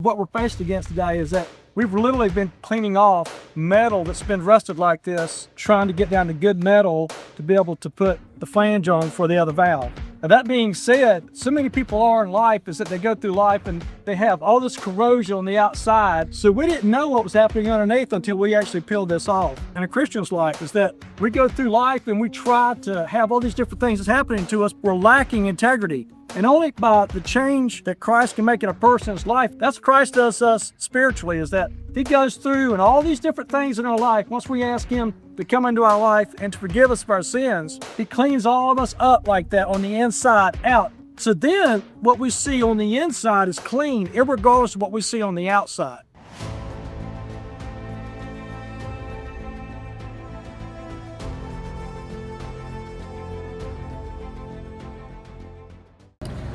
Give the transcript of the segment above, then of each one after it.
What we're faced against today is that we've literally been cleaning off metal that's been rusted like this, trying to get down to good metal to be able to put the flange on for the other valve. Now that being said, so many people are in life is that they go through life and they have all this corrosion on the outside, so we didn't know what was happening underneath until we actually peeled this off. And a Christian's life is that we go through life and we try to have all these different things that's happening to us. We're lacking integrity. And only by the change that Christ can make in a person's life, that's what Christ does us spiritually, is that He goes through and all these different things in our life. Once we ask Him to come into our life and to forgive us of our sins, He cleans all of us up like that on the inside out. So then what we see on the inside is clean, irregardless of what we see on the outside.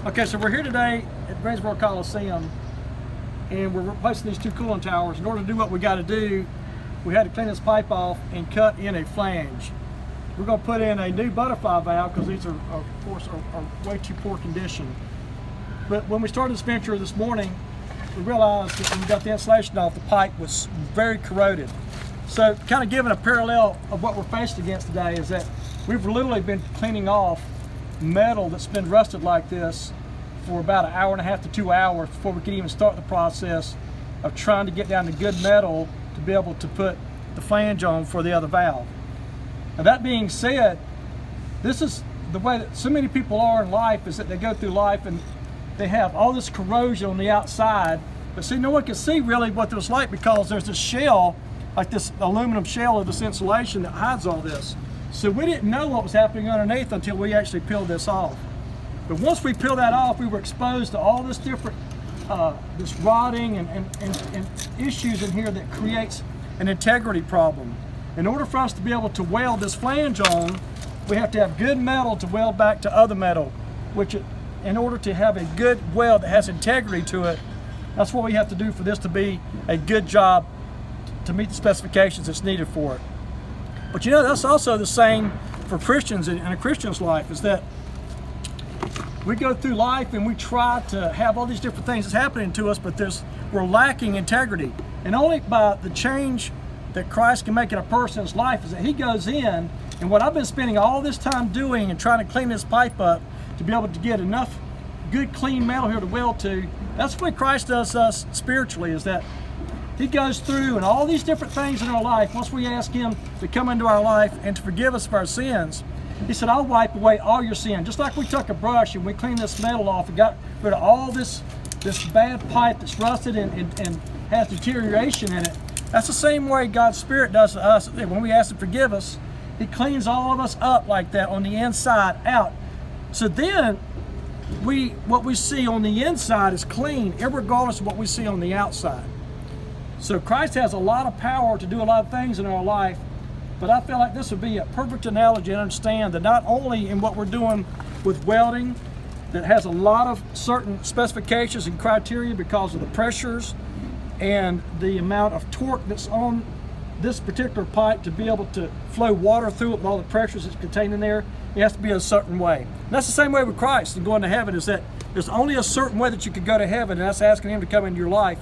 Okay, so we're here today at Greensboro Coliseum, and we're replacing these two cooling towers. In order to do what we got to do, we had to clean this pipe off and cut in a flange. We're going to put in a new butterfly valve because these are, of course, are way too poor condition. But when we started this venture this morning, we realized that when we got the insulation off, the pipe was very corroded. So kind of giving a parallel of what we're faced against today is that we've literally been cleaning off metal that's been rusted like this for about 1.5 to 2 hours before we could even start the process of trying to get down to good metal to be able to put the flange on for the other valve. Now that being said, this is the way that so many people are in life, is that they go through life and they have all this corrosion on the outside, but see, no one can see really what it was like because there's this shell, like this aluminum shell of this insulation that hides all this. So we didn't know what was happening underneath until we actually peeled this off. But once we peeled that off, we were exposed to all this different, this rotting and issues in here that creates an integrity problem. In order for us to be able to weld this flange on, we have to have good metal to weld back to other metal, which in order to have a good weld that has integrity to it, that's what we have to do for this to be a good job to meet the specifications that's needed for it. But you know, that's also the same for Christians in a Christian's life, is that we go through life and we try to have all these different things that's happening to us, but we're lacking integrity. And only by the change that Christ can make in a person's life is that He goes in, and what I've been spending all this time doing and trying to clean this pipe up to be able to get enough good clean metal here to weld to, that's what Christ does us spiritually, is that He goes through and all these different things in our life. Once we ask Him to come into our life and to forgive us of our sins, He said, I'll wipe away all your sin. Just like we took a brush and we cleaned this metal off and got rid of all this bad pipe that's rusted and has deterioration in it. That's the same way God's Spirit does to us. When we ask Him to forgive us, He cleans all of us up like that on the inside out. So then, what we see on the inside is clean, irregardless of what we see on the outside. So Christ has a lot of power to do a lot of things in our life, but I feel like this would be a perfect analogy to understand that not only in what we're doing with welding, that has a lot of certain specifications and criteria because of the pressures and the amount of torque that's on this particular pipe to be able to flow water through it with all the pressures that's contained in there. It has to be a certain way. And that's the same way with Christ and going to heaven, is that there's only a certain way that you can go to heaven, and that's asking Him to come into your life,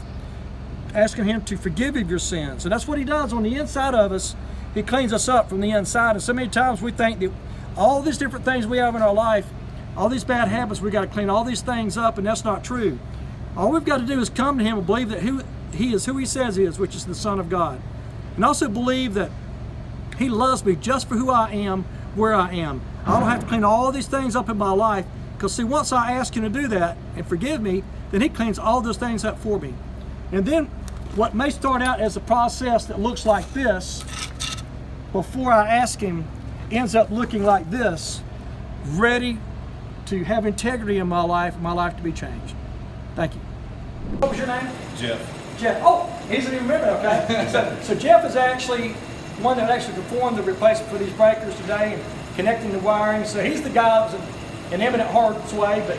asking Him to forgive you of your sins. And that's what He does on the inside of us. He cleans us up from the inside. And so many times we think that all these different things we have in our life, all these bad habits, we got to clean all these things up, and that's not true. All we've got to do is come to Him and believe that He is who He says He is, which is the Son of God. And also believe that He loves me just for who I am, where I am. I don't have to clean all these things up in my life, because see, once I ask Him to do that and forgive me, then He cleans all those things up for me. And then what may start out as a process that looks like this, before I ask Him, ends up looking like this, ready to have integrity in my life to be changed. Thank you. What was your name? Jeff. Jeff. Oh, he doesn't even remember, okay? So Jeff is actually one that actually performed the replacement for these breakers today and connecting the wiring. So he's the guy that was in eminent harm's way. But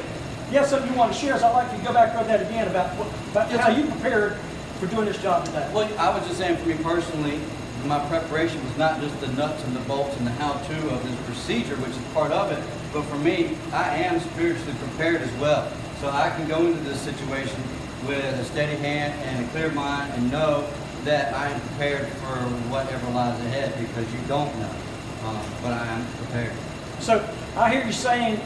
you have something you want to share, so I'd like you to go back over that again about how you prepared for doing this job today. Well, I was just saying, for me personally, my preparation was not just the nuts and the bolts and the how-to of this procedure, which is part of it, but for me, I am spiritually prepared as well. So I can go into this situation with a steady hand and a clear mind, and know that I am prepared for whatever lies ahead, because you don't know, but I am prepared. So I hear you saying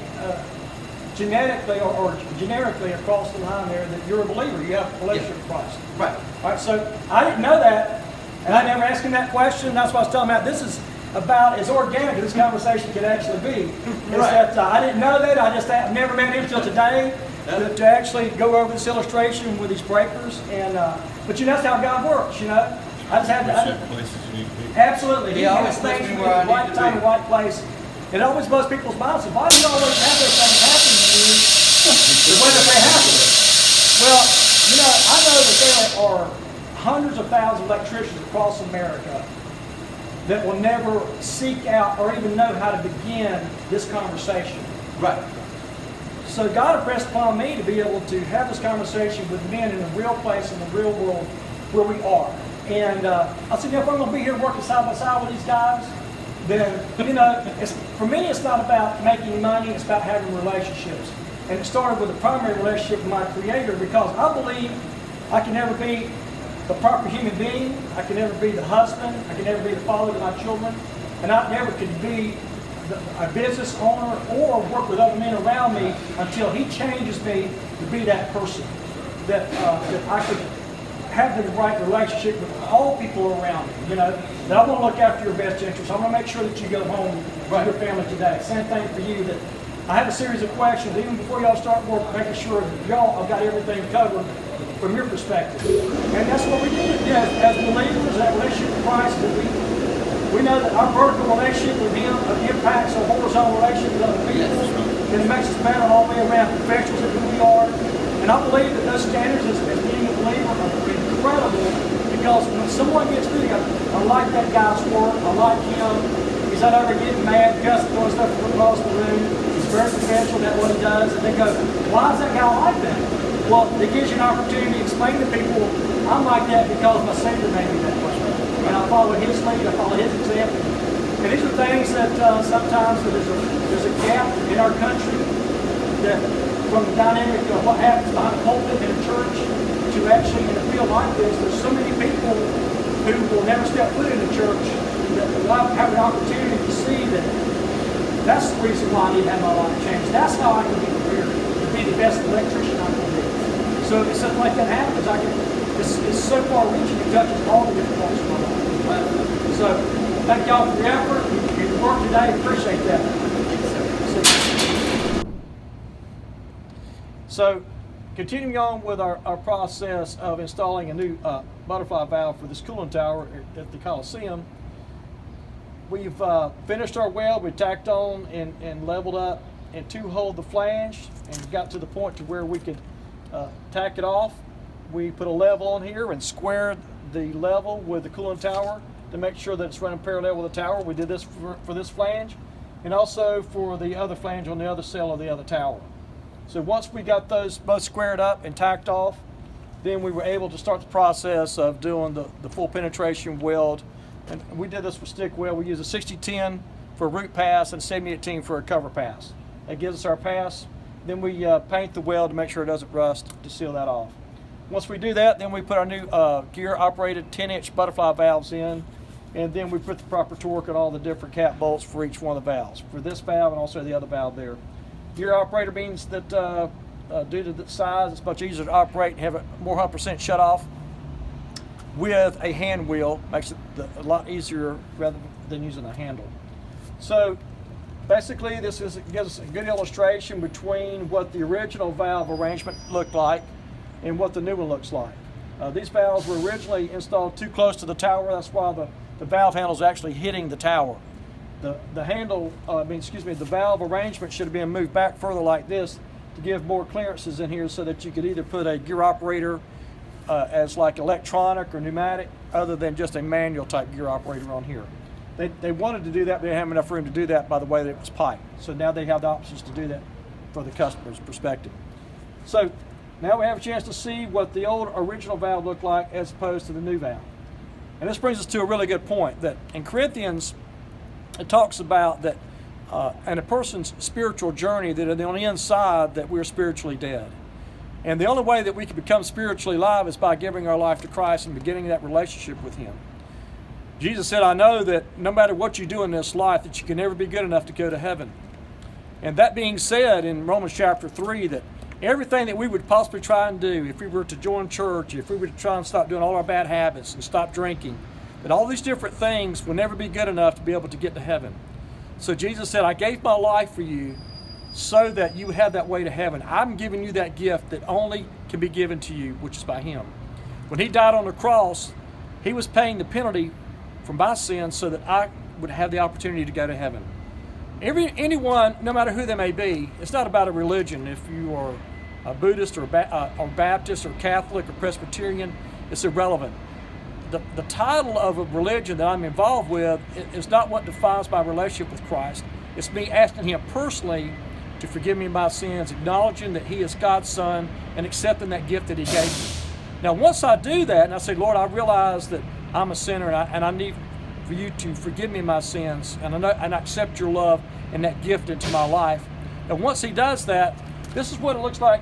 genetically or generically across the line there that you're a believer. You have a relationship with Christ. Right. All right, so I didn't know that, and I never asked him that question. That's what I was telling him about. This is about as organic as this conversation could actually be. Is Right. that I didn't know that. I've never met him until today to actually go over this illustration with these breakers. And but that's how God works. I just had to. Places you need to be. Absolutely, He always has puts things me in where I the right need to time, be. the right place. It always blows people's minds. So why do you always have those things happen to you the way that they happen? Well, I know that there are hundreds of thousands of electricians across America that will never seek out or even know how to begin this conversation. Right. So God impressed upon me to be able to have this conversation with men in the real place, in the real world, where we are. And I said, if I'm going to be here working side by side with these guys, then, for me, it's not about making money, it's about having relationships. And it started with a primary relationship with my Creator, because I believe I can never be the proper human being, I can never be the husband, I can never be the father to my children, and I never could be a business owner or work with other men around me until He changes me to be that person, that I could have the right relationship with all people around me, that I want to look after your best interests. I want to make sure that you go home with your family today. Same thing for you, that I have a series of questions, even before y'all start work, making sure that y'all have got everything covered from your perspective. And that's what we do. As believers, that relationship with Christ, that we know that our vertical relationship with Him impacts our horizontal relationship with other people. And it makes us better all the way around, professionals at who we are. And I believe that those standards as being a believer are incredible, because when someone gets through, I like that guy's work, I like him, he's not ever getting mad, cussing, throwing stuff across the room, he's very professional at what he does, and they go, why is that guy like that? Well, it gives you an opportunity to explain to people, I'm like that because my Savior made me that way. And I follow His lead, I follow His example. And these are things that sometimes there's a gap in our country, that from the dynamic of what happens behind a pulpit in a church to actually in a field like this, there's so many people who will never step foot in the church that will have an opportunity to see that that's the reason why I need to have my life changed. That's how I can be prepared to be the best electrician I can be. So if something like that happens, it's so far reaching, it touches all the different parts of my life. So thank y'all for your effort and your work today. Appreciate that. So continuing on with our process of installing a new butterfly valve for this cooling tower at the Coliseum, we've finished our weld. We tacked on and leveled up and two-holed the flange, and got to the point to where we could tack it off. We put a level on here and squared the level with the cooling tower to make sure that it's running parallel with the tower. We did this for this flange, and also for the other flange on the other cell of the other tower. So once we got those both squared up and tacked off, then we were able to start the process of doing the full penetration weld. And we did this with stick weld. We use a 6010 for a root pass and 7018 for a cover pass. That gives us our pass. Then we paint the weld to make sure it doesn't rust, to seal that off. Once we do that, then we put our new gear-operated 10-inch butterfly valves in, and then we put the proper torque on all the different cap bolts for each one of the valves, for this valve and also the other valve there. Gear operator means that due to the size, it's much easier to operate and have a more 100% shut off with a hand wheel. Makes it a lot easier rather than using a handle. So basically, this gives us a good illustration between what the original valve arrangement looked like and what the new one looks like. These valves were originally installed too close to the tower. That's why the valve handle is actually hitting the tower. The valve arrangement should have been moved back further like this to give more clearances in here, so that you could either put a gear operator as like electronic or pneumatic, other than just a manual type gear operator on here. They wanted to do that, but they didn't have enough room to do that by the way that it was piped. So now they have the options to do that for the customer's perspective. So now we have a chance to see what the old original valve looked like as opposed to the new valve. And this brings us to a really good point, that in Corinthians, it talks about that in a person's spiritual journey, that on the inside that we're spiritually dead. And the only way that we can become spiritually alive is by giving our life to Christ and beginning that relationship with Him. Jesus said, I know that no matter what you do in this life, that you can never be good enough to go to heaven. And that being said, in Romans chapter 3, that everything that we would possibly try and do, if we were to join church, if we were to try and stop doing all our bad habits and stop drinking, that all these different things will never be good enough to be able to get to heaven. So Jesus said, I gave my life for you so that you have that way to heaven. I'm giving you that gift that only can be given to you, which is by Him. When He died on the cross, He was paying the penalty for my sins so that I would have the opportunity to go to heaven. Anyone, no matter who they may be, it's not about a religion. If you are a Buddhist or Baptist or Catholic or Presbyterian, it's irrelevant. The title of a religion that I'm involved with is not what defines my relationship with Christ. It's me asking Him personally to forgive me my sins, acknowledging that He is God's Son, and accepting that gift that He gave me. Now, once I do that, and I say, Lord, I realize that I'm a sinner, and I need for you to forgive me my sins, and I accept your love and that gift into my life. And once He does that, this is what it looks like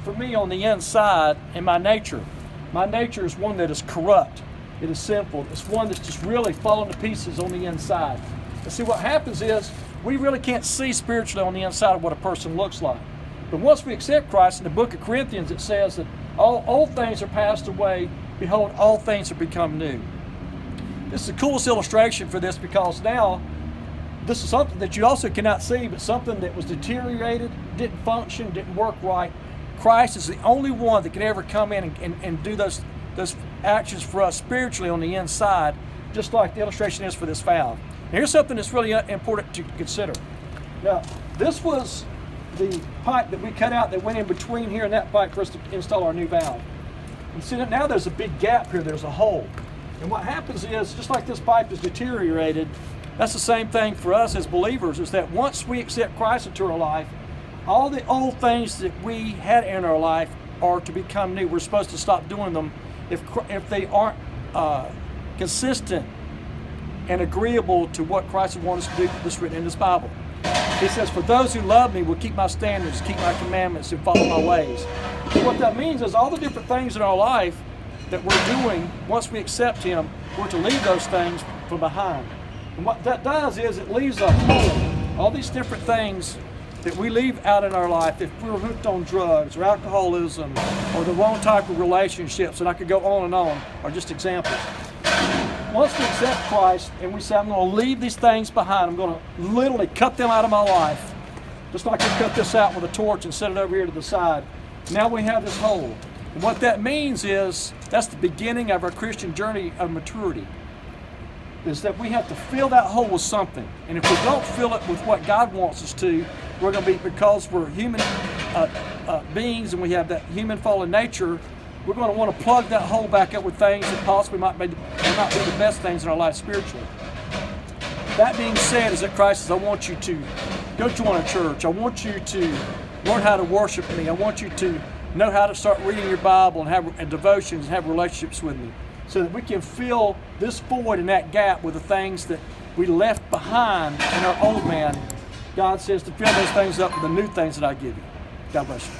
for me on the inside in my nature. My nature is one that is corrupt. It is sinful. It's one that's just really falling to pieces on the inside. And see, what happens is we really can't see spiritually on the inside of what a person looks like. But once we accept Christ, in the book of Corinthians, it says that all old things are passed away. Behold, all things have become new. This is the coolest illustration for this, because now this is something that you also cannot see, but something that was deteriorated, didn't function, didn't work right. Christ is the only one that can ever come in and do those actions for us spiritually on the inside, just like the illustration is for this valve. Now, here's something that's really important to consider. Now, this was the pipe that we cut out that went in between here and that pipe for us to install our new valve. You see that now there's a big gap here, there's a hole. And what happens is, just like this pipe is deteriorated, that's the same thing for us as believers, is that once we accept Christ into our life, all the old things that we had in our life are to become new. We're supposed to stop doing them if they aren't consistent and agreeable to what Christ would want us to do, that's written in this Bible. He says, for those who love me will keep my standards, keep my commandments, and follow my ways. So what that means is all the different things in our life that we're doing, once we accept Him, we're to leave those things from behind. And what that does is it leaves a hole. All these different things that we leave out in our life, if we're hooked on drugs or alcoholism or the wrong type of relationships, and I could go on and on, are just examples. Once we accept Christ and we say, I'm going to leave these things behind, I'm going to literally cut them out of my life, just like we cut this out with a torch and set it over here to the side. Now we have this hole. And what that means is that's the beginning of our Christian journey of maturity, is that we have to fill that hole with something. And if we don't fill it with what God wants us to, we're going to be, because we're human beings and we have that human fallen nature, we're going to want to plug that hole back up with things that possibly might not be the best things in our life spiritually. That being said, is that Christ says, I want you to go join a church. I want you to learn how to worship me. I want you to know how to start reading your Bible and have devotions and have relationships with me, so that we can fill this void and that gap with the things that we left behind in our old man. God says to fill those things up with the new things that I give you. God bless you.